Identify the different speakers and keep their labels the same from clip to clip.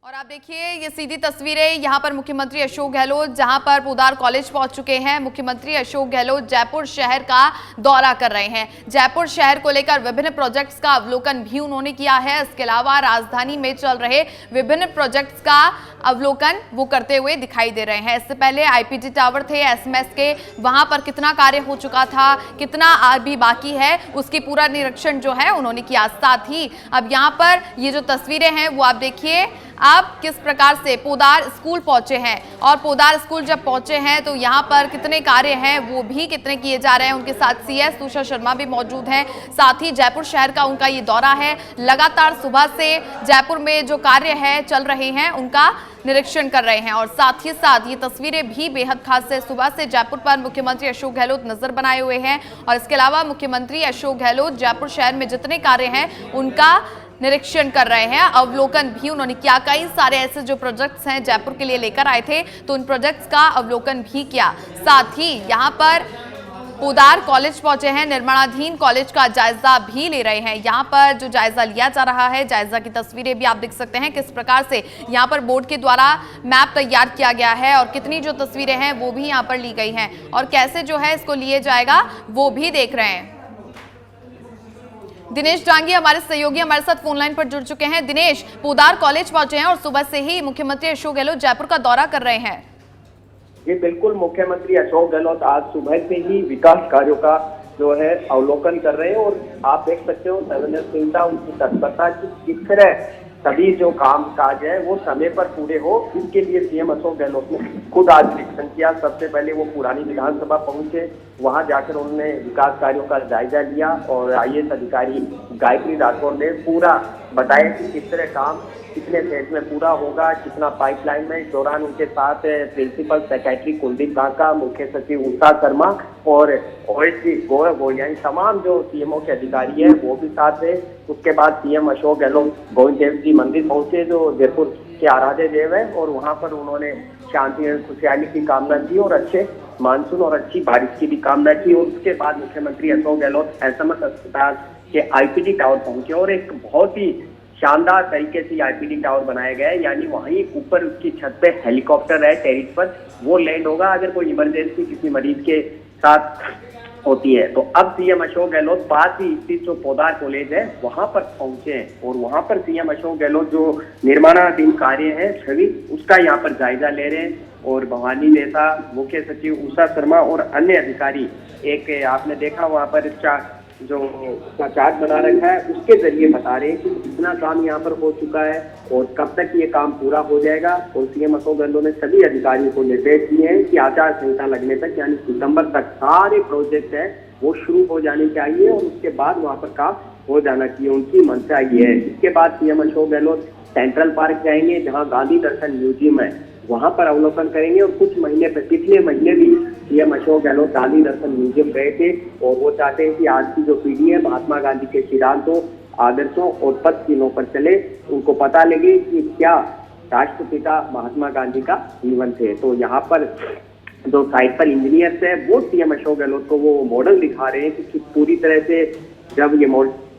Speaker 1: और आप देखिए ये सीधी तस्वीरें यहाँ पर मुख्यमंत्री अशोक गहलोत जहाँ पर पोदार कॉलेज पहुंच चुके हैं। मुख्यमंत्री अशोक गहलोत जयपुर शहर का दौरा कर रहे हैं। जयपुर शहर को लेकर विभिन्न प्रोजेक्ट्स का अवलोकन भी उन्होंने किया है। इसके अलावा राजधानी में चल रहे विभिन्न प्रोजेक्ट्स का अवलोकन वो करते हुए दिखाई दे रहे हैं। इससे पहले आईपीटी टावर थे एसएमएस के, वहां पर कितना कार्य हो चुका था, कितना अभी बाकी है, उसकी पूरा निरीक्षण जो है उन्होंने किया। साथ ही अब यहाँ पर ये जो तस्वीरें हैं वो आप देखिए आप किस प्रकार से पोदार स्कूल पहुंचे हैं और पोदार स्कूल जब पहुंचे हैं तो यहाँ पर कितने कार्य हैं वो भी कितने किए जा रहे हैं। उनके साथ सीएस तुषार शर्मा भी मौजूद हैं। साथ ही जयपुर शहर का उनका ये दौरा है। लगातार सुबह से जयपुर में जो कार्य है चल रहे हैं उनका निरीक्षण कर रहे हैं और साथ ही साथ ये तस्वीरें भी बेहद खास है। सुबह से जयपुर पर मुख्यमंत्री अशोक गहलोत नजर बनाए हुए हैं और इसके अलावा मुख्यमंत्री अशोक गहलोत जयपुर शहर में जितने कार्य हैं उनका निरीक्षण कर रहे हैं। अवलोकन भी उन्होंने किया। कई सारे ऐसे जो प्रोजेक्ट्स हैं जयपुर के लिए लेकर आए थे तो उन प्रोजेक्ट्स का अवलोकन भी किया। साथ ही यहाँ पर पोदार कॉलेज पहुंचे हैं, निर्माणाधीन कॉलेज का जायजा भी ले रहे हैं। यहाँ पर जो जायजा लिया जा रहा है, जायजा की तस्वीरें भी आप देख सकते हैं किस प्रकार से यहाँ पर बोर्ड के द्वारा मैप तैयार किया गया है और कितनी जो तस्वीरें हैं वो भी यहाँ पर ली गई हैं और कैसे जो है इसको लिए जाएगा वो भी देख रहे हैं। दिनेश डांगी हमारे सहयोगी हमारे साथ फोन लाइन पर जुड़ चुके हैं। दिनेश, पोदार कॉलेज पहुंचे हैं और सुबह से ही मुख्यमंत्री अशोक गहलोत जयपुर का दौरा कर रहे हैं।
Speaker 2: जी बिल्कुल, मुख्यमंत्री अशोक गहलोत आज सुबह से ही विकास कार्यों का जो है अवलोकन कर रहे हैं और आप देख सकते हो संवेदनशीलता उनकी तत्परता की किस तरह सभी जो काम काज है वो समय पर पूरे हो, इसके लिए सीएम अशोक गहलोत ने खुद आज निरीक्षण किया। सबसे पहले वो पुरानी विधानसभा पहुंचे, वहां जाकर उन्होंने विकास कार्यों का जायजा लिया और आईएएस अधिकारी गायत्री राठौर ने पूरा बताया कि किस तरह काम कितने फेज में पूरा होगा, कितना पाइपलाइन में। इस दौरान उनके साथ प्रिंसिपल सेक्रेटरी कुलदीप काका, मुख्य सचिव उषा शर्मा और ओएसडी गौरव गोयल, तमाम जो सीएमओ के अधिकारी है वो भी साथ है। उसके बाद सीएम अशोक गहलोत गोविंद देव जी मंदिर पहुंचे जो जयपुर के आराध्य देव है और वहां पर उन्होंने शांति और खुशहाली की कामना की और अच्छे मानसून और अच्छी बारिश की भी कामना की। और उसके बाद मुख्यमंत्री अशोक गहलोत एसएमएस अस्पताल के आईपीडी टावर पहुंचे और एक बहुत ही शानदार तरीके से आईपीडी टावर बनाया गया है, यानी वहीं ऊपर उसकी छत पे हेलीकॉप्टर है टेरिस पर, वो लैंड होगा अगर कोई इमरजेंसी किसी मरीज के साथ होती है। तो अब सीएम अशोक गहलोत पास ही स्थित जो पोदार कॉलेज है वहां पर पहुंचे हैं और वहां पर सीएम अशोक गहलोत जो निर्माणाधीन कार्य है सभी उसका यहाँ पर जायजा ले रहे हैं और भवानी नेता, मुख्य सचिव उषा शर्मा और अन्य अधिकारी एक आपने देखा वहां पर जो चार्ट बना रखा है उसके जरिए बता रहे हैं कि कितना काम यहाँ पर हो चुका है और कब तक ये काम पूरा हो जाएगा। और सीएम अशोक गहलोत ने सभी अधिकारियों को निर्देश दिए हैं कि आचार संहिता लगने तक यानी सितंबर तक सारे प्रोजेक्ट है वो शुरू हो जाने चाहिए और उसके बाद वहाँ पर काम हो जाना चाहिए, उनकी मंशा ये है। इसके बाद CM Ashok Gehlot central park जाएंगे जहाँ गांधी दर्शन म्यूजियम है, वहां पर अवलोकन करेंगे। और कुछ महीने पिछले महीने भी सीएम अशोक गहलोत गांधी दर्शन म्यूजियम गए थे और वो चाहते हैं कि आज की जो पीढ़ी है महात्मा गांधी के सिद्धांतों, आदर्शों और पथ चिन्हों पर चले, उनको पता लगे कि क्या राष्ट्रपिता महात्मा गांधी का जीवन थे। तो यहाँ पर जो साइट पर इंजीनियर्स है वो सीएम अशोक गहलोत को वो मॉडल दिखा रहे हैं कि पूरी तरह से जब ये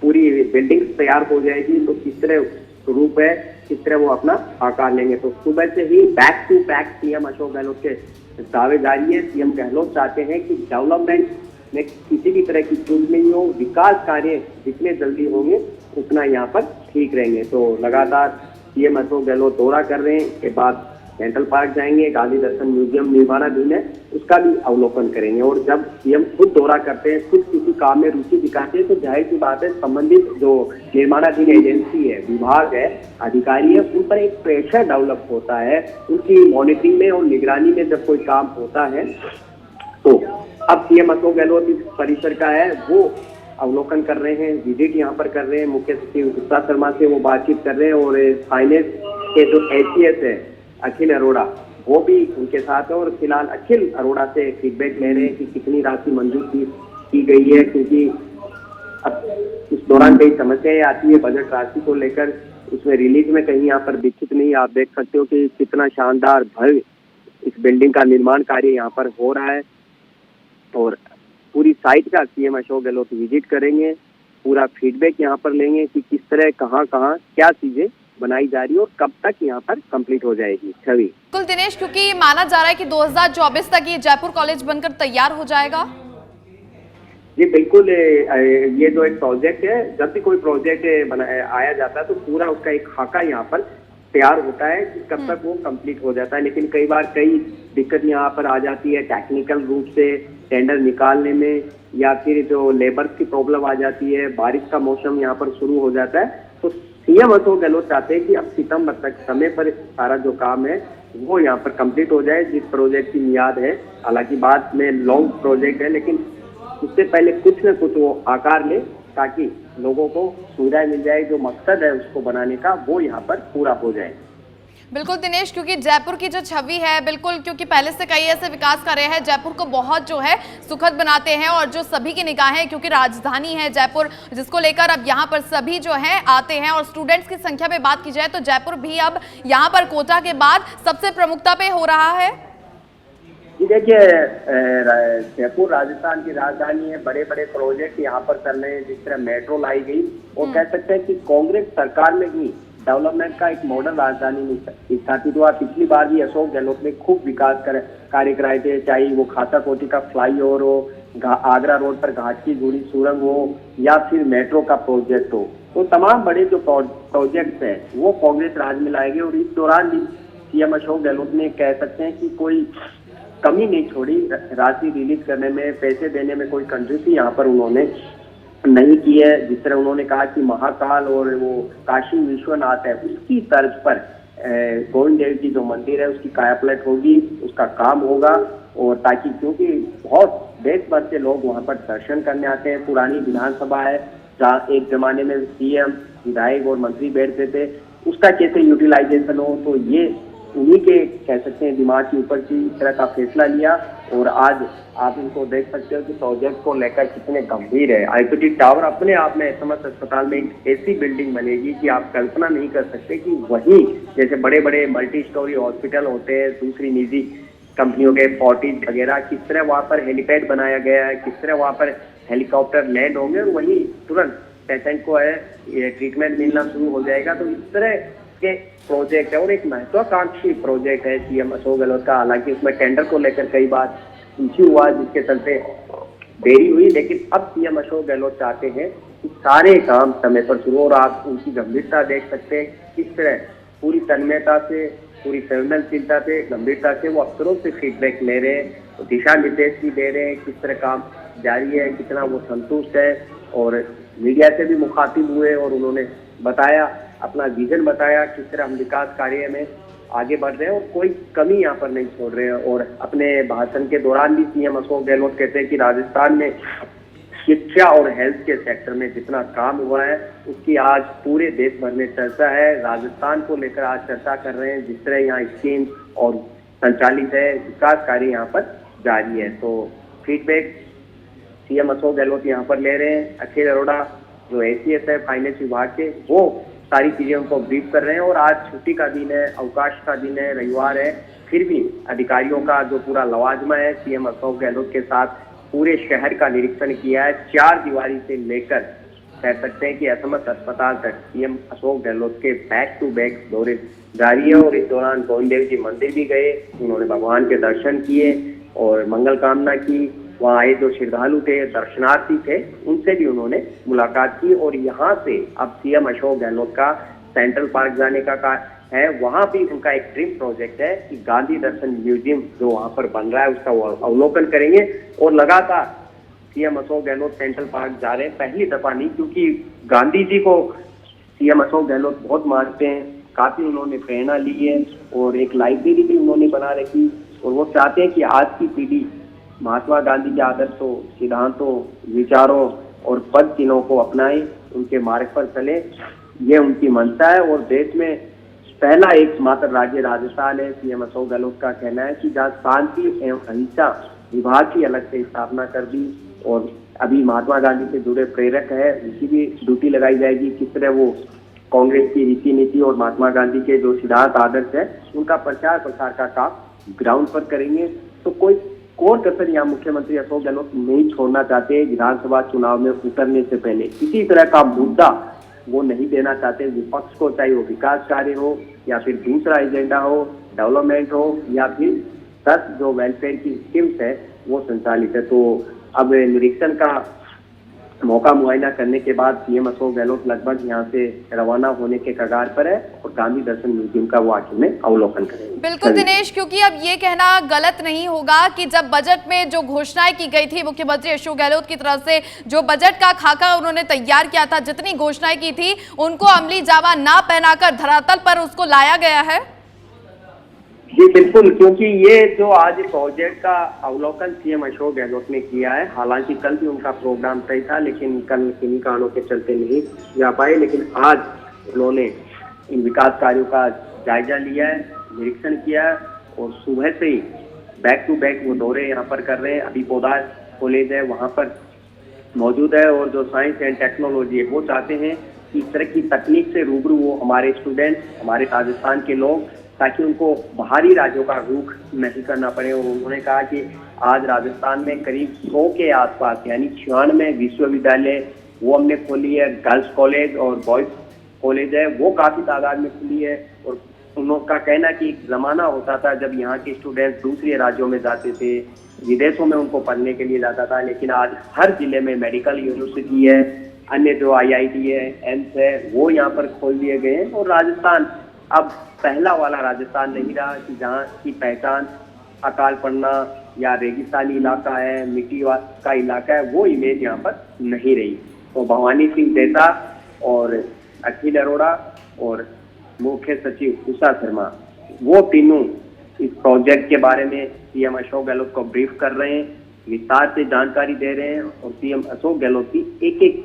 Speaker 2: पूरी बिल्डिंग तैयार हो जाएगी तो किस तरह रूप है, किस तरह वो अपना आकार लेंगे। तो सुबह से ही back to back CM Ashok Gehlot के दावे जारी है। सीएम गहलोत चाहते हैं कि डेवलपमेंट में किसी भी तरह की चूक नहीं हो, विकास कार्य जितने जल्दी होंगे उतना यहाँ पर ठीक रहेंगे। तो लगातार सीएम अशोक गहलोत दौरा कर रहे हैं, के बाद सेंट्रल पार्क जाएंगे, गांधी दर्शन म्यूजियम निर्माणाधीन है उसका भी अवलोकन करेंगे। और जब सीएम खुद दौरा करते हैं, खुद किसी काम में रुचि दिखाते हैं तो जाहिर सी बात है संबंधित जो निर्माणाधीन एजेंसी है, विभाग है, अधिकारी है, उन पर एक प्रेशर डेवलप होता है। उनकी मॉनिटरिंग में और निगरानी में जब कोई काम होता है तो अब सीएम अशोक गहलोत इस परिसर का है वो अवलोकन कर रहे हैं, विजिट यहाँ पर कर रहे हैं। मुख्य सचिव उषा शर्मा से वो बातचीत कर रहे हैं और फाइनेंस के जो एसीएस है अखिल अरोड़ा वो भी उनके साथ है और फिलहाल अखिल अरोड़ा से फीडबैक ले रहे हैं कि कितनी राशि मंजूर की गई है, क्योंकि अब इस दौरान कई समस्याएं आती है बजट राशि को लेकर, उसमें रिलीज में कहीं यहाँ पर दिक्कत नहीं। आप देख सकते हो कि कितना शानदार भव्य इस बिल्डिंग का निर्माण कार्य यहाँ पर हो रहा है और पूरी साइट का सीएम अशोक गहलोत विजिट करेंगे, पूरा फीडबैक यहाँ पर लेंगे कि किस तरह कहाँ क्या चीजें बनाई जा रही है और कब तक यहाँ पर कंप्लीट हो जाएगी। छवि।
Speaker 1: बिल्कुल दिनेश, क्योंकि माना जा रहा है कि 2024 तक ये जयपुर कॉलेज बनकर तैयार हो जाएगा।
Speaker 2: जी बिल्कुल, ये जो एक प्रोजेक्ट है, जब भी कोई प्रोजेक्ट आया जाता है तो पूरा उसका एक खाका यहाँ पर तैयार होता है कि कब तक वो कंप्लीट हो जाता है। लेकिन कई बार कई दिक्कत यहाँ पर आ जाती है, टेक्निकल रूप से टेंडर निकालने में, या फिर जो लेबर की प्रॉब्लम आ जाती है, बारिश का मौसम यहाँ पर शुरू हो जाता है। तो सीएम अशोक गहलोत चाहते हैं कि अब सितंबर तक समय पर सारा जो काम है वो यहाँ पर कंप्लीट हो जाए, जिस प्रोजेक्ट की मियाद है। हालांकि बाद में लॉन्ग प्रोजेक्ट है, लेकिन उससे पहले कुछ न कुछ वो आकार ले ताकि लोगों को सुविधाएं मिल जाए, जो मकसद है उसको बनाने का वो यहाँ पर पूरा हो जाए।
Speaker 1: बिल्कुल दिनेश, क्योंकि जयपुर की जो छवि है, बिल्कुल क्योंकि पहले से कई ऐसे विकास कार्य हैं जयपुर को बहुत जो है सुखद बनाते हैं और जो सभी की निगाहें, क्योंकि राजधानी है जयपुर जिसको लेकर अब यहाँ पर सभी जो है आते हैं। और स्टूडेंट्स की संख्या पे बात की जाए तो जयपुर भी अब यहाँ पर कोटा के बाद सबसे प्रमुखता पे हो रहा है।
Speaker 2: देखिए, जयपुर राजस्थान की राजधानी है, बड़े बड़े प्रोजेक्ट यहाँ पर चल रहे हैं, जिस तरह मेट्रो लाई गई, और कह सकते हैं कि कांग्रेस सरकार में ही डेवलपमेंट का एक मॉडल राजधानी में स्थापित हुआ। पिछली बार भी अशोक गहलोत ने खूब विकास कार्य कराए थे, चाहे वो खासा कोटी का फ्लाईओवर हो, आगरा रोड पर घाट की जुड़ी सुरंग हो, या फिर मेट्रो का प्रोजेक्ट हो। तो तमाम बड़े जो प्रोजेक्ट है वो कांग्रेस राज में लाएंगे। और इस दौरान भी सीएम अशोक गहलोत ने कह सकते हैं कि कोई कमी नहीं छोड़ी, राशि रिलीज करने में, पैसे देने में कोई कंजूसी यहाँ पर उन्होंने नहीं की है। जिस तरह उन्होंने कहा कि महाकाल और वो काशी विश्वनाथ है, उसकी तर्ज पर गोविंद देव जी जो मंदिर है उसकी कायापलट होगी, उसका काम होगा। और ताकि, क्योंकि बहुत देश भर से लोग वहाँ पर दर्शन करने आते हैं। पुरानी विधानसभा है जहाँ एक जमाने में सीएम, विधायक और मंत्री बैठते थे, उसका कैसे यूटिलाइजेशन हो, तो ये उन्हीं के कह सकते हैं दिमाग के ऊपर की तरह का फैसला लिया। और आज आप इनको देख सकते हो कि प्रोजेक्ट को लेकर कितने गंभीर है। आईपीटी टावर अपने आप में एसएमएस अस्पताल में एक ऐसी बिल्डिंग बनेगी कि आप कल्पना नहीं कर सकते कि वही जैसे बड़े बड़े मल्टी स्टोरी हॉस्पिटल होते हैं दूसरी निजी कंपनियों के, फोर्टिज वगैरह, किस तरह वहाँ पर हेलीपैड बनाया गया है, किस तरह वहाँ पर हेलीकॉप्टर लैंड होंगे और वही तुरंत पेशेंट को है ये ट्रीटमेंट मिलना शुरू हो जाएगा। तो इस तरह के प्रोजेक्ट है और एक महत्वाकांक्षी प्रोजेक्ट है सीएम अशोक गहलोत का। हालांकि उसमें टेंडर को लेकर कई बार इश्यू हुआ जिसके चलते देरी हुई, लेकिन अब सीएम अशोक गहलोत चाहते हैं कि सारे काम समय पर शुरू हो। और आप उनकी गंभीरता देख सकते हैं, किस तरह पूरी तन्मयता से, पूरी संवेदनशीलता से, गंभीरता से वो अफसरों से फीडबैक ले रहे हैं, तो दिशा निर्देश भी दे रहे हैं, किस तरह काम जारी है, कितना वो संतुष्ट है। और मीडिया से भी मुखातिब हुए और उन्होंने बताया, अपना विजन बताया, किस तरह हम विकास कार्य में आगे बढ़ रहे हैं और कोई कमी यहाँ पर नहीं छोड़ रहे हैं। और अपने भाषण के दौरान भी सीएम अशोक गहलोत कहते हैं कि राजस्थान में शिक्षा और हेल्थ के सेक्टर में जितना काम हुआ है उसकी आज पूरे देश भर में चर्चा है। राजस्थान को लेकर आज चर्चा कर रहे हैं, जिस तरह यहाँ स्कीम और संचालित है, विकास कार्य यहाँ पर जारी है। तो फीडबैक सीएम अशोक गहलोत यहाँ पर ले रहे हैं। अखिल अरोड़ा जो एसीएस है फाइनेंस विभाग के, वो सारी चीजें उनको ब्रीफ कर रहे हैं। और आज छुट्टी का दिन है, अवकाश का दिन है, रविवार है, फिर भी अधिकारियों का जो पूरा लवाजमा है सीएम अशोक गहलोत के साथ पूरे शहर का निरीक्षण किया है। 4 दीवारी से लेकर कह सकते हैं कि एसएमएस अस्पताल तक सीएम अशोक गहलोत के बैक टू बैक दौरे जारी है। और इस दौरान गोविंद देव जी मंदिर भी गए, उन्होंने भगवान के दर्शन किए और मंगल कामना की। वहाँ आए जो श्रद्धालु थे, दर्शनार्थी थे, उनसे भी उन्होंने मुलाकात की। और यहाँ से अब सीएम अशोक गहलोत का सेंट्रल पार्क जाने का है, वहाँ भी उनका एक ड्रीम प्रोजेक्ट है कि गांधी दर्शन म्यूजियम जो वहाँ पर बन रहा है उसका वो अवलोकन करेंगे। और लगातार CM Ashok Gehlot central park जा रहे हैं, पहली दफा नहीं, क्योंकि गांधी जी को सीएम अशोक गहलोत बहुत मानते हैं, काफी उन्होंने प्रेरणा ली है और एक लाइब्रेरी भी उन्होंने बना रखी। और वो चाहते हैं कि आज की पीढ़ी महात्मा गांधी के आदर्शों, सिद्धांतों, विचारों और पद चिन्हों को अपनाए, उनके मार्ग पर चले, ये उनकी मंशा है। और देश में पहला एकमात्र राज्य राजस्थान है, सीएम अशोक गहलोत का कहना है कि जहाँ शांति एवं अहिंसा विभाग की अलग से स्थापना कर दी। और अभी महात्मा गांधी से जुड़े प्रेरक है, उनकी भी ड्यूटी लगाई जाएगी, किस तरह वो कांग्रेस की रीति नीति और महात्मा गांधी के जो सिद्धांत आदर्श है उनका प्रचार प्रसार का काम ग्राउंड पर करेंगे। तो कोई कोर कसर यहाँ मुख्यमंत्री अशोक गहलोत नहीं छोड़ना चाहते विधानसभा चुनाव में उतरने से पहले। किसी तरह का मुद्दा वो नहीं देना चाहते विपक्ष को, चाहे वो विकास कार्य हो या फिर दूसरा एजेंडा हो, डेवलपमेंट हो या फिर 10 जो वेलफेयर की स्कीम्स है वो संचालित है। तो अब निरीक्षण का मौका मुआयना करने के बाद सीएम अशोक गहलोत लगभग यहाँ से रवाना होने के कगार पर है और गांधी दर्शन म्यूजियम का वो आखिर में अवलोकन करेंगे।
Speaker 1: बिल्कुल दिनेश, क्योंकि अब ये कहना गलत नहीं होगा कि जब बजट में जो घोषणाएं की गई थी मुख्यमंत्री अशोक गहलोत की तरफ से, जो बजट का खाका उन्होंने तैयार किया था, जितनी घोषणाएं की थी उनको अमली जामा ना पहनाकर धरातल पर उसको लाया गया है।
Speaker 2: जी बिल्कुल, क्योंकि ये जो आज प्रोजेक्ट का अवलोकन सीएम अशोक गहलोत ने किया है, हालांकि कल भी उनका प्रोग्राम तय था लेकिन कल किन्हीं कारणों के चलते नहीं जा पाए, लेकिन आज उन्होंने इन विकास कार्यों का जायजा लिया है, निरीक्षण किया है और सुबह से ही बैक टू बैक वो दौरे यहाँ पर कर रहे हैं। अभी पोदार कॉलेज है वहाँ पर मौजूद है और जो साइंस एंड टेक्नोलॉजी है वो चाहते हैं कि इस तरह की तकनीक से रूबरू वो हमारे स्टूडेंट, हमारे राजस्थान के लोग, ताकि उनको बाहरी राज्यों का रुख नहीं करना पड़े। और उन्होंने कहा कि आज राजस्थान में करीब 100 के आसपास यानी 96 विश्वविद्यालय वो हमने खोली है, गर्ल्स कॉलेज और बॉयज कॉलेज है वो काफी तादाद में खुली है। और उनका कहना कि एक जमाना होता था जब यहाँ के स्टूडेंट दूसरे राज्यों में जाते थे, विदेशों में उनको पढ़ने के लिए जाता था, लेकिन आज हर जिले में मेडिकल यूनिवर्सिटी है, अन्य जो IIT है, एम्स है वो यहाँ पर खोल दिए गए हैं। और राजस्थान अब पहला वाला राजस्थान नहीं रहा कि जहाँ की पहचान अकाल पड़ना या रेगिस्तानी इलाका है, मिट्टी का इलाका है, वो इमेज यहाँ पर नहीं रही। तो भवानी सिंह देता और अखिल अरोड़ा और मुख्य सचिव उषा शर्मा वो तीनों इस प्रोजेक्ट के बारे में सीएम अशोक गहलोत को ब्रीफ कर रहे हैं, विस्तार से जानकारी दे रहे हैं और सीएम अशोक गहलोत की एक एक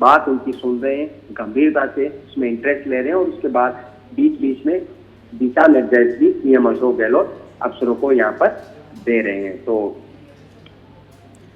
Speaker 2: बात उनकी सुन रहे हैं, गंभीरता से उसमें इंटरेस्ट ले रहे हैं और उसके बाद बीच बीच में दिशा निर्देश भी सीएम अशोक गहलोत अफसरों को यहाँ पर दे रहे हैं। तो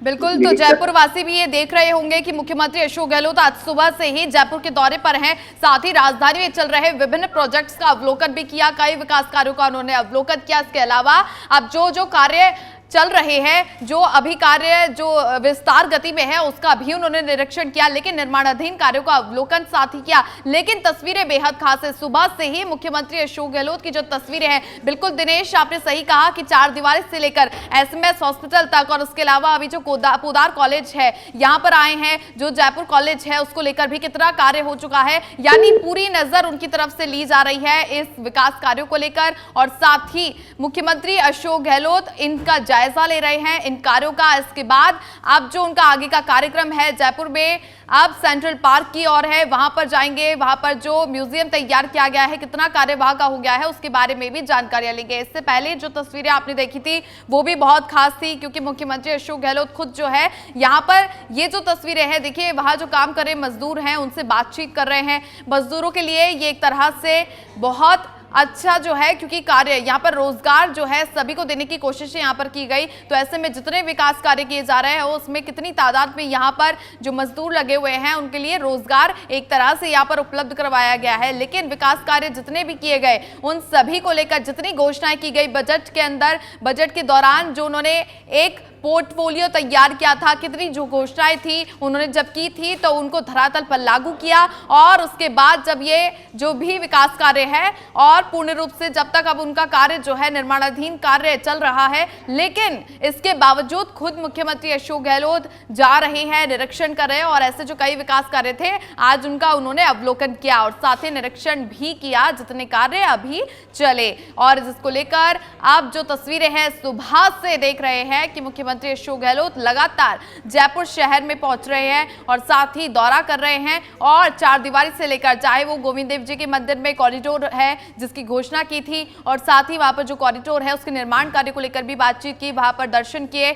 Speaker 1: बिल्कुल, तो जयपुर वासी भी ये देख रहे होंगे कि मुख्यमंत्री अशोक गहलोत आज सुबह से ही जयपुर के दौरे पर हैं, साथ ही राजधानी में चल रहे विभिन्न प्रोजेक्ट्स का अवलोकन भी किया, कई विकास कार्यों का उन्होंने अवलोकन किया। इसके अलावा अब जो कार्य चल रहे हैं, जो अभी कार्य जो विस्तार गति में है उसका भी उन्होंने निरीक्षण किया, लेकिन निर्माणाधीन कार्यों का अवलोकन साथ ही किया। लेकिन तस्वीरें बेहद खास है। सुबह से ही मुख्यमंत्री अशोक गहलोत की जो तस्वीरें हैं, बिल्कुल दिनेश आपने सही कहा कि 4 दीवारी से लेकर SMS हॉस्पिटल तक और उसके अलावा अभी जो पोदार कॉलेज है यहाँ पर आए हैं, जो जयपुर कॉलेज है उसको लेकर भी कितना कार्य हो चुका है, यानी पूरी नजर उनकी तरफ से ली जा रही है इस विकास कार्यों को लेकर। और साथ ही मुख्यमंत्री अशोक गहलोत इनका जायजा ले रहे हैं इन कार्यों का। इसके बाद अब जो उनका आगे का कार्यक्रम है जयपुर में, अब सेंट्रल पार्क की ओर है, वहां पर जाएंगे, वहां पर जो म्यूजियम तैयार किया गया है, कितना कार्य वहां का हो गया है उसके बारे में भी जानकारियां लेंगे। इससे पहले जो तस्वीरें आपने देखी थी वो भी बहुत खास थी, क्योंकि मुख्यमंत्री अशोक गहलोत खुद जो है यहाँ पर ये जो तस्वीरें हैं, देखिए वहां जो काम कर रहे मजदूर हैं उनसे बातचीत कर रहे हैं। मजदूरों के लिए ये एक तरह से बहुत अच्छा जो है, क्योंकि कार्य यहाँ पर रोजगार जो है सभी को देने की कोशिशें यहाँ पर की गई। तो ऐसे में जितने विकास कार्य किए जा रहे हैं उसमें कितनी तादाद में यहाँ पर जो मजदूर लगे हुए हैं उनके लिए रोजगार एक तरह से यहाँ पर उपलब्ध करवाया गया है। लेकिन विकास कार्य जितने भी किए गए उन सभी को लेकर जितनी घोषणाएं की गई बजट के अंदर, बजट के दौरान जो उन्होंने एक पोर्टफोलियो तैयार किया था, कितनी जो घोषणाएं थी उन्होंने जब की थी तो उनको धरातल पर लागू किया। और उसके बाद जब ये जो भी विकास कार्य है और पूर्ण रूप से जब तक अब उनका कार्य जो है निर्माणाधीन कार्य चल रहा है, लेकिन इसके बावजूद खुद मुख्यमंत्री अशोक गहलोत जा रहे हैं, निरीक्षण कर रहे हैं और ऐसे जो कई विकास कार्य थे आज उनका उन्होंने अवलोकन किया और साथ ही निरीक्षण भी किया जितने कार्य अभी चले। और जिसको लेकर आप जो तस्वीरें हैं सुबह से देख रहे हैं कि मुख्यमंत्री अशोक गहलोत लगातार जयपुर शहर में पहुंच रहे हैं और साथ ही दौरा कर रहे हैं। और 4 दीवारी से लेकर चाहे वो गोविंद देव जी के मंदिर में कॉरिडोर है जिसकी घोषणा की थी, और साथ ही वहां पर जो कॉरिडोर है उसके निर्माण कार्य को लेकर भी बातचीत की, वहां पर दर्शन किए।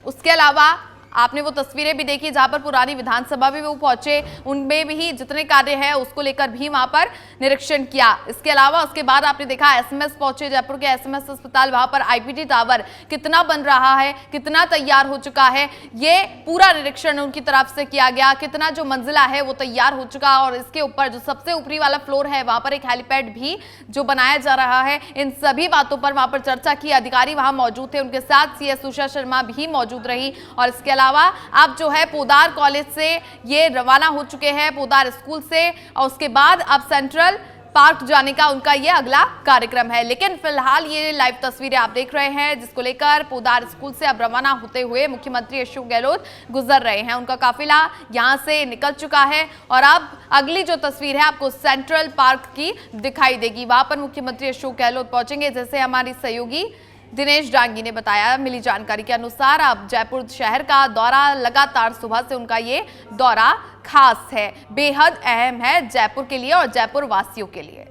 Speaker 1: उसके अलावा आपने वो तस्वीरें भी देखी जहां पर पुरानी विधानसभा में वो पहुंचे, उनमें भी जितने कार्य है उसको लेकर भी वहां पर निरीक्षण किया। इसके अलावा उसके बाद आपने देखा SMS पहुंचे, जयपुर के SMS अस्पताल, वहां पर IPT टावर कितना बन रहा है, कितना तैयार हो चुका है, ये पूरा निरीक्षण उनकी तरफ से किया गया। कितना जो मंजिला है वो तैयार हो चुका और इसके ऊपर जो सबसे ऊपरी वाला फ्लोर है वहां पर एक हेलीपैड भी जो बनाया जा रहा है। इन सभी बातों पर वहां पर चर्चा की, अधिकारी वहां मौजूद थे, उनके साथ CS उषा शर्मा भी मौजूद रही। और इसके अलावा अब जो है पोदार कॉलेज से ये रवाना हो चुके हैं, पोदार स्कूल से, और उसके बाद अब सेंट्रल पार्क जाने का उनका ये अगला कार्यक्रम है। लेकिन फिलहाल ये लाइव तस्वीरें आप देख रहे हैं, जिसको लेकर पोदार स्कूल से अब रवाना होते हुए मुख्यमंत्री अशोक गहलोत गुजर रहे हैं। उनका काफिला यहां से निकल चुका है और अब अगली जो तस्वीर है आपको सेंट्रल पार्क की दिखाई देगी। वहां पर मुख्यमंत्री अशोक गहलोत पहुंचेंगे। जैसे हमारी सहयोगी दिनेश डांगी ने बताया, मिली जानकारी के अनुसार अब जयपुर शहर का दौरा लगातार सुबह से उनका ये दौरा खास है, बेहद अहम है जयपुर के लिए और जयपुर वासियों के लिए।